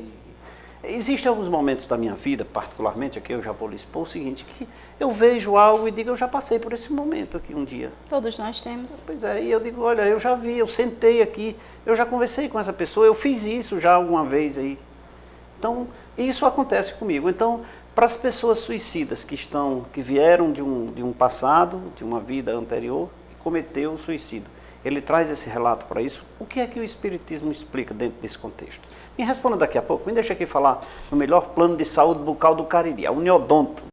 Existem alguns momentos da minha vida, particularmente, aqui eu já vou lhe expor o seguinte, que eu vejo algo e digo, eu já passei por esse momento aqui um dia. Todos nós temos. Pois é, e eu digo, olha, eu já vi, eu sentei aqui, eu já conversei com essa pessoa, eu fiz isso já alguma vez aí. Então, isso acontece comigo. Então, para as pessoas suicidas que vieram de um passado, de uma vida anterior, e cometeu o suicídio, ele traz esse relato para isso. O que é que o Espiritismo explica dentro desse contexto? Me responda daqui a pouco. Me deixa aqui falar no melhor plano de saúde bucal do Cariri, a Uniodonto.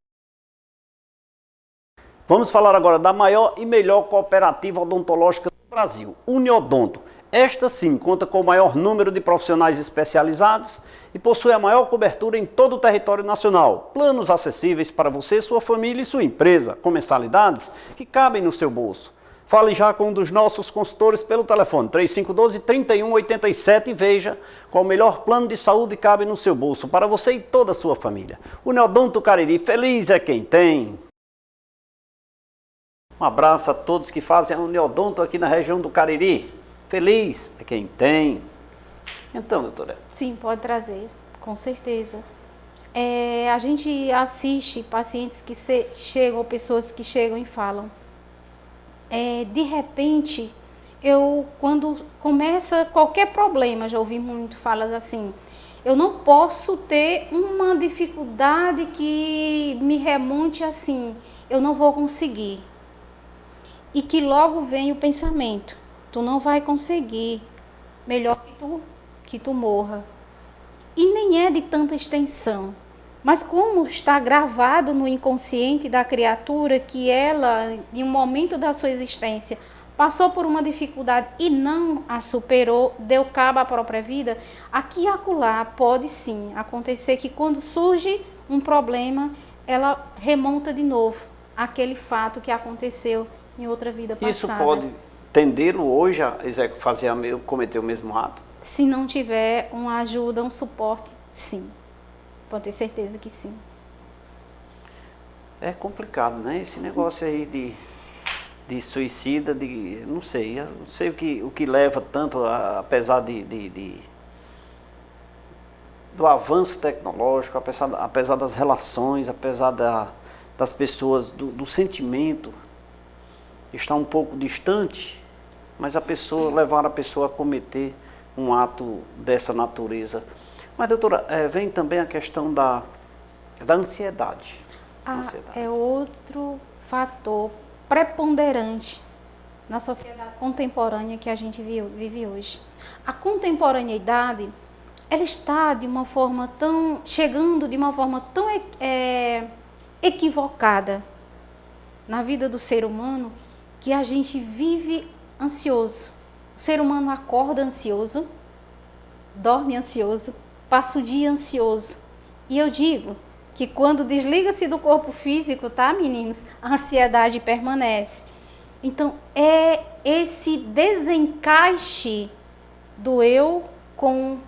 Vamos falar agora da maior e melhor cooperativa odontológica do Brasil, Uniodonto. Esta sim conta com o maior número de profissionais especializados e possui a maior cobertura em todo o território nacional. Planos acessíveis para você, sua família e sua empresa, com mensalidades que cabem no seu bolso. Fale já com um dos nossos consultores pelo telefone 3512-3187 e veja qual o melhor plano de saúde cabe no seu bolso para você e toda a sua família. Uniodonto Cariri, feliz é quem tem. Um abraço a todos que fazem a Uniodonto aqui na região do Cariri. Feliz é quem tem. Então, doutora. Sim, pode trazer, com certeza. A gente assiste pacientes que chegam, pessoas que chegam e falam. De repente, quando começa qualquer problema, já ouvi muito falas assim, Eu não posso ter uma dificuldade que me remonte assim, eu não vou conseguir. E que logo vem o pensamento, tu não vai conseguir, melhor que tu morra. E nem é de tanta extensão, mas como está gravado no inconsciente da criatura que ela, em um momento da sua existência, passou por uma dificuldade e não a superou, deu cabo à própria vida, aqui e acolá pode sim acontecer que quando surge um problema, ela remonta de novo àquele fato que aconteceu em outra vida passada. Isso pode tendê-lo hoje a cometer o mesmo ato? Se não tiver uma ajuda, um suporte, sim. Pode ter certeza que sim. É complicado, né? Esse negócio aí de suicida, não sei o que leva tanto, apesar do avanço tecnológico, apesar das relações, apesar das pessoas, do sentimento, está um pouco distante, mas levar a pessoa a cometer um ato dessa natureza. Mas, doutora, vem também a questão da ansiedade. É outro fator preponderante na sociedade contemporânea que a gente vive hoje. A contemporaneidade, ela está chegando de uma forma tão equivocada na vida do ser humano, que a gente vive ansioso. O ser humano acorda ansioso, dorme ansioso, passa o dia ansioso. E eu digo que quando desliga-se do corpo físico, tá, meninos? A ansiedade permanece. Então, é esse desencaixe do eu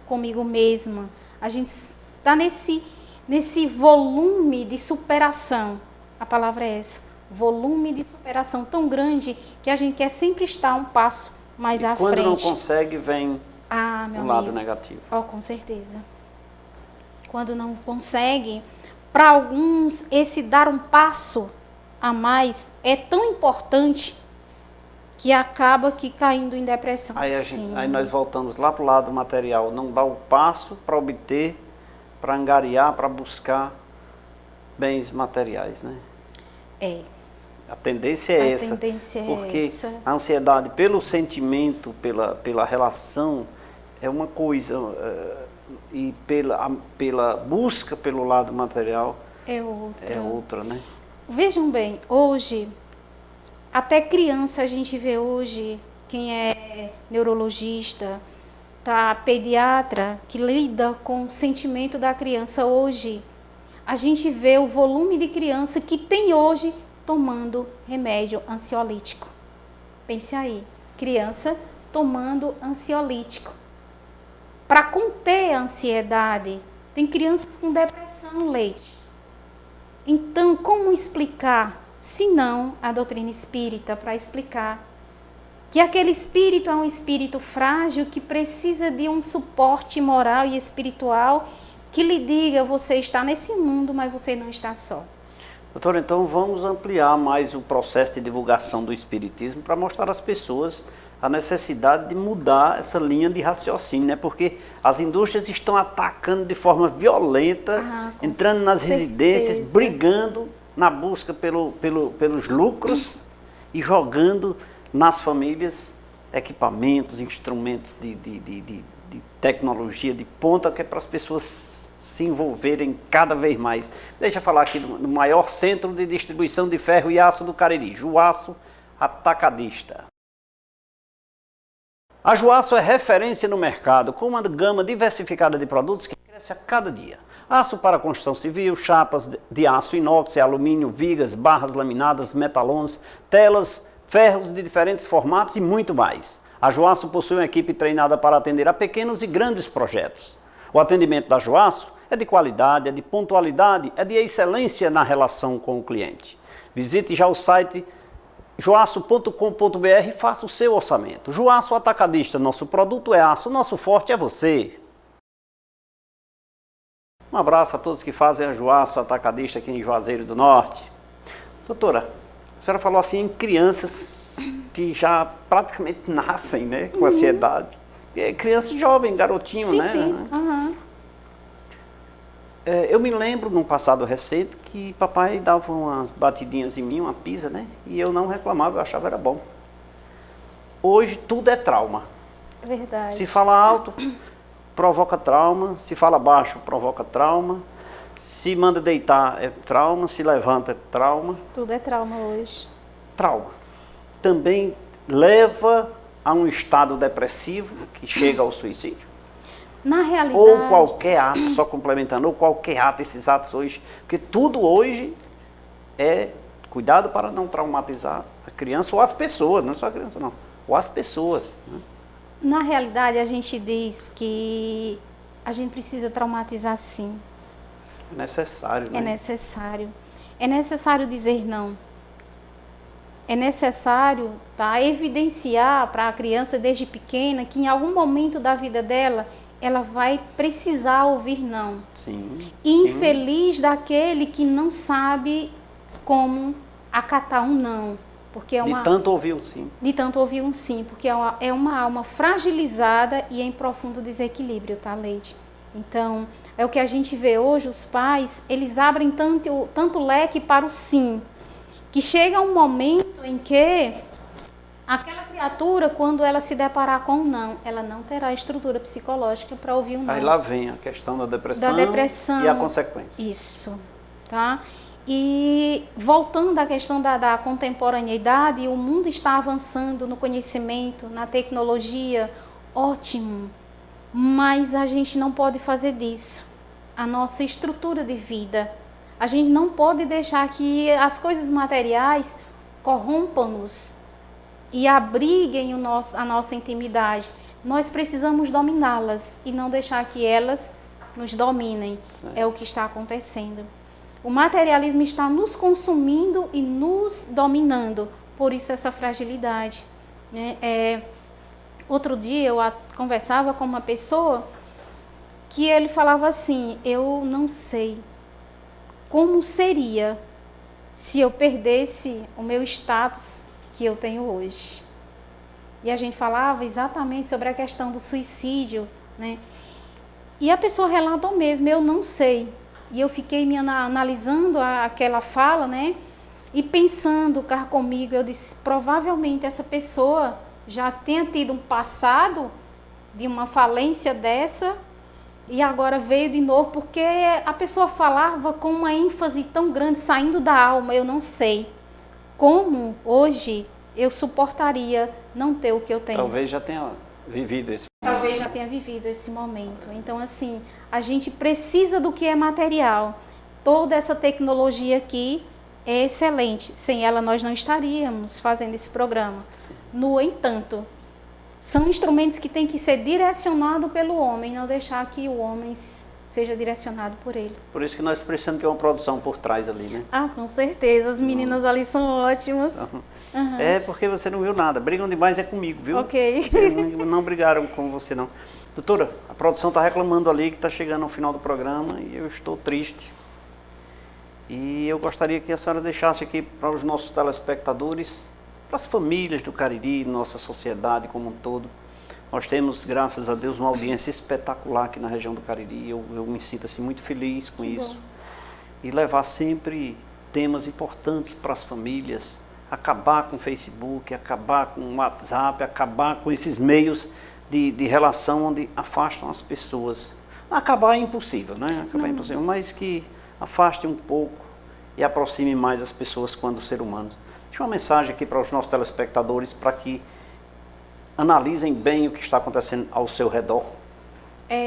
comigo mesma. A gente está nesse volume de superação. A palavra é essa. Volume de superação tão grande que a gente quer sempre estar um passo mais à frente. Quando não consegue, vem meu lado amigo, negativo. com certeza. Quando não consegue, para alguns, esse dar um passo a mais é tão importante que acaba caindo em depressão. Aí nós voltamos lá para o lado material, não dá o passo para obter, para angariar, para buscar bens materiais, né? A tendência é essa. Porque a ansiedade, pelo sentimento, pela relação, é uma coisa, e pela busca pelo lado material é outra, né? Vejam bem, hoje, até criança a gente vê hoje, quem é neurologista, pediatra, que lida com o sentimento da criança hoje, a gente vê o volume de criança que tem hoje tomando remédio ansiolítico. Pense aí, criança tomando ansiolítico. Para conter a ansiedade, tem crianças com depressão, Leite. Então, como explicar, se não a doutrina espírita, para explicar que aquele espírito é um espírito frágil que precisa de um suporte moral e espiritual que lhe diga, você está nesse mundo, mas você não está só. Doutora, então vamos ampliar mais o processo de divulgação do espiritismo para mostrar às pessoas a necessidade de mudar essa linha de raciocínio, né? Porque as indústrias estão atacando de forma violenta, entrando nas residências, brigando na busca pelos lucros e jogando nas famílias equipamentos, instrumentos de tecnologia de ponta, que é para as pessoas se envolverem cada vez mais. Deixa eu falar aqui do maior centro de distribuição de ferro e aço do Cariri, Juaço Atacadista. A Juaço é referência no mercado, com uma gama diversificada de produtos que cresce a cada dia. Aço para construção civil, chapas de aço inox e alumínio, vigas, barras laminadas, metalons, telas, ferros de diferentes formatos e muito mais. A Juaço possui uma equipe treinada para atender a pequenos e grandes projetos. O atendimento da Juaço é de qualidade, é de pontualidade, é de excelência na relação com o cliente. Visite já o site juaço.com.br e faça o seu orçamento. Juaço Atacadista, nosso produto é aço, nosso forte é você. Um abraço a todos que fazem a Juaço Atacadista aqui em Juazeiro do Norte. Doutora, a senhora falou assim em crianças que já praticamente nascem, né, com ansiedade. Criança jovem, garotinho, sim, né? Sim, Eu me lembro, num passado recente, que papai dava umas batidinhas em mim, uma pisa, né? E eu não reclamava, eu achava era bom. Hoje tudo é trauma. Verdade. Se fala alto, provoca trauma. Se fala baixo, provoca trauma. Se manda deitar, é trauma. Se levanta, é trauma. Tudo é trauma hoje. Trauma. Também leva a um estado depressivo que chega ao suicídio. Na realidade... Ou qualquer ato, só complementando, ou qualquer ato, esses atos hoje, porque tudo hoje é cuidado para não traumatizar a criança ou as pessoas, não só a criança não, ou as pessoas. Né? Na realidade, a gente diz que a gente precisa traumatizar sim. É necessário, né? É necessário. É necessário dizer não. É necessário evidenciar para a criança desde pequena que em algum momento da vida dela, ela vai precisar ouvir não. Sim. Infeliz daquele que não sabe como acatar um não. Porque é uma, de tanto ouvir um sim. De tanto ouvir um sim, porque é uma alma fragilizada e em profundo desequilíbrio, tá, Leite? Então, é o que a gente vê hoje, os pais, eles abrem tanto leque para o sim, que chega um momento em que aquela criatura, quando ela se deparar com um não, ela não terá estrutura psicológica para ouvir um não. Aí lá vem a questão da depressão e a consequência. Isso, tá? E voltando à questão da contemporaneidade, o mundo está avançando no conhecimento, na tecnologia, ótimo, mas a gente não pode fazer disso a nossa estrutura de vida. A gente não pode deixar que as coisas materiais corrompam-nos e abriguem a nossa intimidade. Nós precisamos dominá-las e não deixar que elas nos dominem. Sim. É o que está acontecendo. O materialismo está nos consumindo e nos dominando, por isso essa fragilidade. Né? Outro dia eu conversava com uma pessoa que ele falava assim, eu não sei como seria se eu perdesse o meu status que eu tenho hoje. E a gente falava exatamente sobre a questão do suicídio, né? E a pessoa relatou mesmo, eu não sei. E eu fiquei me analisando aquela fala, né? E pensando cá comigo, eu disse, provavelmente essa pessoa já tenha tido um passado de uma falência dessa e agora veio de novo, porque a pessoa falava com uma ênfase tão grande, saindo da alma, eu não sei como hoje eu suportaria não ter o que eu tenho. Talvez já tenha vivido esse momento. Talvez já tenha vivido esse momento. Então, assim, a gente precisa do que é material. Toda essa tecnologia aqui é excelente. Sem ela, nós não estaríamos fazendo esse programa. Sim. No entanto, são instrumentos que têm que ser direcionados pelo homem, não deixar que o homem seja direcionado por ele. Por isso que nós precisamos ter uma produção por trás ali, né? Ah, com certeza. As meninas ali são ótimas. Uhum. É porque você não viu nada. Brigam demais é comigo, viu? Ok. Não brigaram com você, não. Doutora, a produção está reclamando ali que está chegando ao final do programa e eu estou triste. E eu gostaria que a senhora deixasse aqui para os nossos telespectadores, para as famílias do Cariri, nossa sociedade como um todo. Nós temos, graças a Deus, uma audiência espetacular aqui na região do Cariri. Eu me sinto assim, muito feliz com isso. E levar sempre temas importantes para as famílias, acabar com o Facebook, acabar com o WhatsApp, acabar com esses meios de relação onde afastam as pessoas. Acabar é impossível, né? Acabar é impossível, mas que afaste um pouco e aproxime mais as pessoas quando ser humano. Deixa uma mensagem aqui para os nossos telespectadores para que analisem bem o que está acontecendo ao seu redor.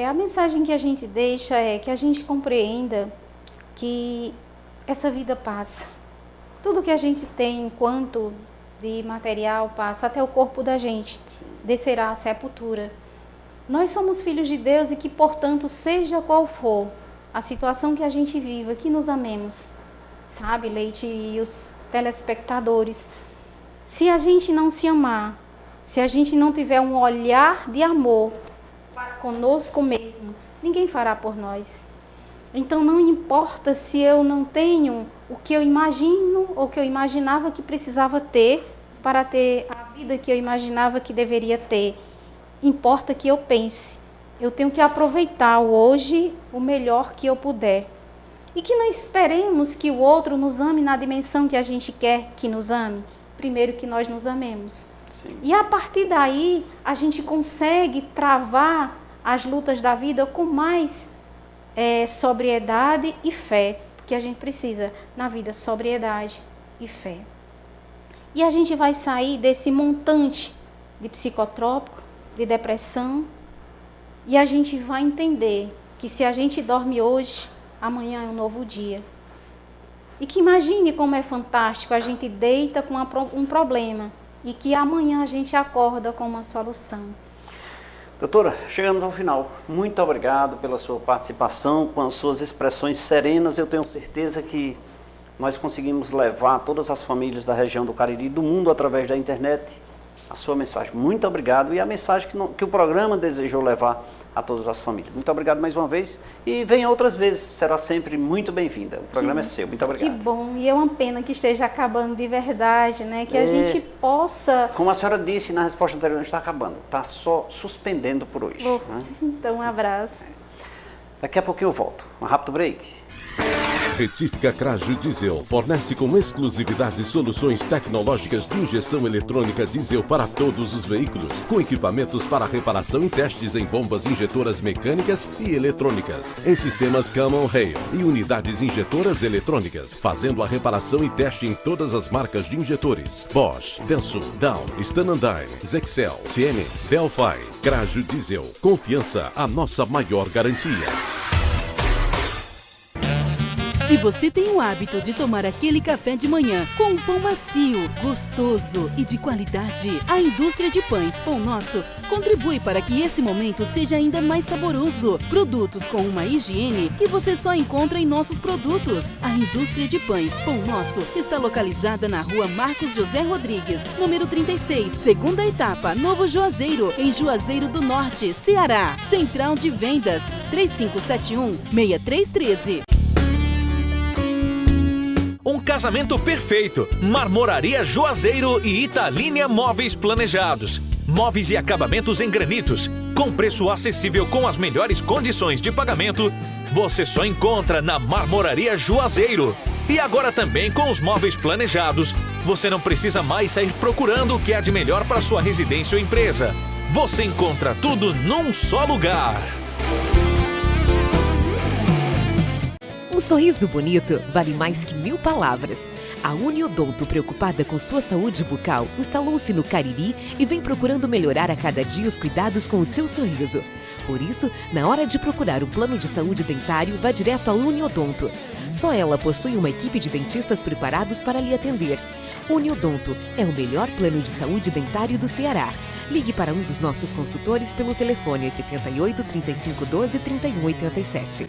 A mensagem que a gente deixa é que a gente compreenda que essa vida passa. Tudo que a gente tem enquanto de material passa, até o corpo da gente. Sim. Descerá à sepultura. Nós somos filhos de Deus e que, portanto, seja qual for a situação que a gente viva, que nos amemos. Sabe, Leite e os telespectadores, se a gente não se amar, se a gente não tiver um olhar de amor para conosco mesmo, ninguém fará por nós. Então não importa se eu não tenho o que eu imagino ou que eu imaginava que precisava ter para ter a vida que eu imaginava que deveria ter. Importa que eu pense Eu tenho que aproveitar o hoje o melhor que eu puder. E que não esperemos que o outro nos ame na dimensão que a gente quer que nos ame. Primeiro que nós nos amemos. Sim. E a partir daí, a gente consegue travar as lutas da vida com mais sobriedade e fé. Porque a gente precisa, na vida, sobriedade e fé. E a gente vai sair desse montante de psicotrópico, de depressão, e a gente vai entender que se a gente dorme hoje, amanhã é um novo dia. E que imagine como é fantástico, a gente deita com um problema e que amanhã a gente acorda com uma solução. Doutora, chegamos ao final. Muito obrigado pela sua participação, com as suas expressões serenas. Eu tenho certeza que nós conseguimos levar todas as famílias da região do Cariri, do mundo, através da internet, a sua mensagem. Muito obrigado e a mensagem que o programa desejou levar a todas as famílias. Muito obrigado mais uma vez e venha outras vezes, será sempre muito bem-vinda. O programa é seu. Muito obrigado. Que bom, e é uma pena que esteja acabando de verdade, né? Que a gente possa... Como a senhora disse na resposta anterior, não está acabando, está só suspendendo por hoje. Né? Então, um abraço. Daqui a pouquinho eu volto. Um rápido break. Retífica Cragio Diesel fornece com exclusividade soluções tecnológicas de injeção eletrônica diesel para todos os veículos, com equipamentos para reparação e testes em bombas injetoras mecânicas e eletrônicas, em sistemas Common Rail e unidades injetoras eletrônicas, fazendo a reparação e teste em todas as marcas de injetores: Bosch, Denso, Dow, Stanandine, Zexel, Siemens, Delphi. Cragio Diesel, confiança, a nossa maior garantia. Se você tem o hábito de tomar aquele café de manhã com um pão macio, gostoso e de qualidade, a indústria de pães Pão Nosso contribui para que esse momento seja ainda mais saboroso. Produtos com uma higiene que você só encontra em nossos produtos. A indústria de pães Pão Nosso está localizada na rua Marcos José Rodrigues, número 36, segunda etapa, Novo Juazeiro, em Juazeiro do Norte, Ceará. Central de Vendas, 3571-6313. Um casamento perfeito. Marmoraria Juazeiro e Italínia Móveis Planejados. Móveis e acabamentos em granitos. Com preço acessível com as melhores condições de pagamento. Você só encontra na Marmoraria Juazeiro. E agora também com os móveis planejados. Você não precisa mais sair procurando o que há de melhor para sua residência ou empresa. Você encontra tudo num só lugar. Um sorriso bonito vale mais que 1000 palavras. A Uniodonto, preocupada com sua saúde bucal, instalou-se no Cariri e vem procurando melhorar a cada dia os cuidados com o seu sorriso. Por isso, na hora de procurar um plano de saúde dentário, vá direto à Uniodonto. Só ela possui uma equipe de dentistas preparados para lhe atender. Uniodonto é o melhor plano de saúde dentário do Ceará. Ligue para um dos nossos consultores pelo telefone 88 35 12 31 87.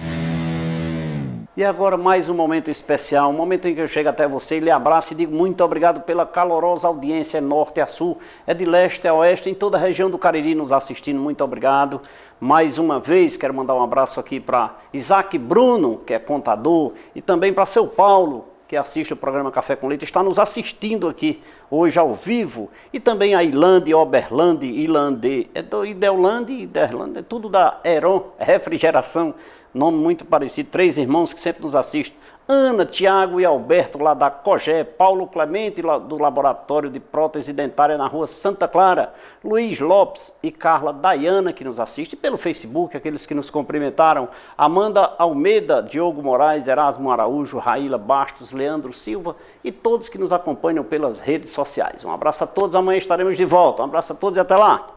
E agora mais um momento especial, um momento em que eu chego até você e lhe abraço e digo muito obrigado pela calorosa audiência, norte a sul, é de leste a oeste, em toda a região do Cariri nos assistindo, muito obrigado. Mais uma vez quero mandar um abraço aqui para Isaac Bruno, que é contador, e também para seu Paulo, que assiste o programa Café com Leite, está nos assistindo aqui hoje ao vivo, e também a Ilande, Oberlande, Ilande, Ideolande, Iderlande, é tudo da Heron Refrigeração, nome muito parecido, 3 irmãos que sempre nos assistem, Ana, Tiago e Alberto lá da Cogé, Paulo Clemente do Laboratório de Prótese Dentária na rua Santa Clara, Luiz Lopes e Carla Dayana que nos assistem pelo Facebook, aqueles que nos cumprimentaram, Amanda Almeida, Diogo Moraes, Erasmo Araújo, Raíla Bastos, Leandro Silva e todos que nos acompanham pelas redes sociais. Um abraço a todos, amanhã estaremos de volta, um abraço a todos e até lá!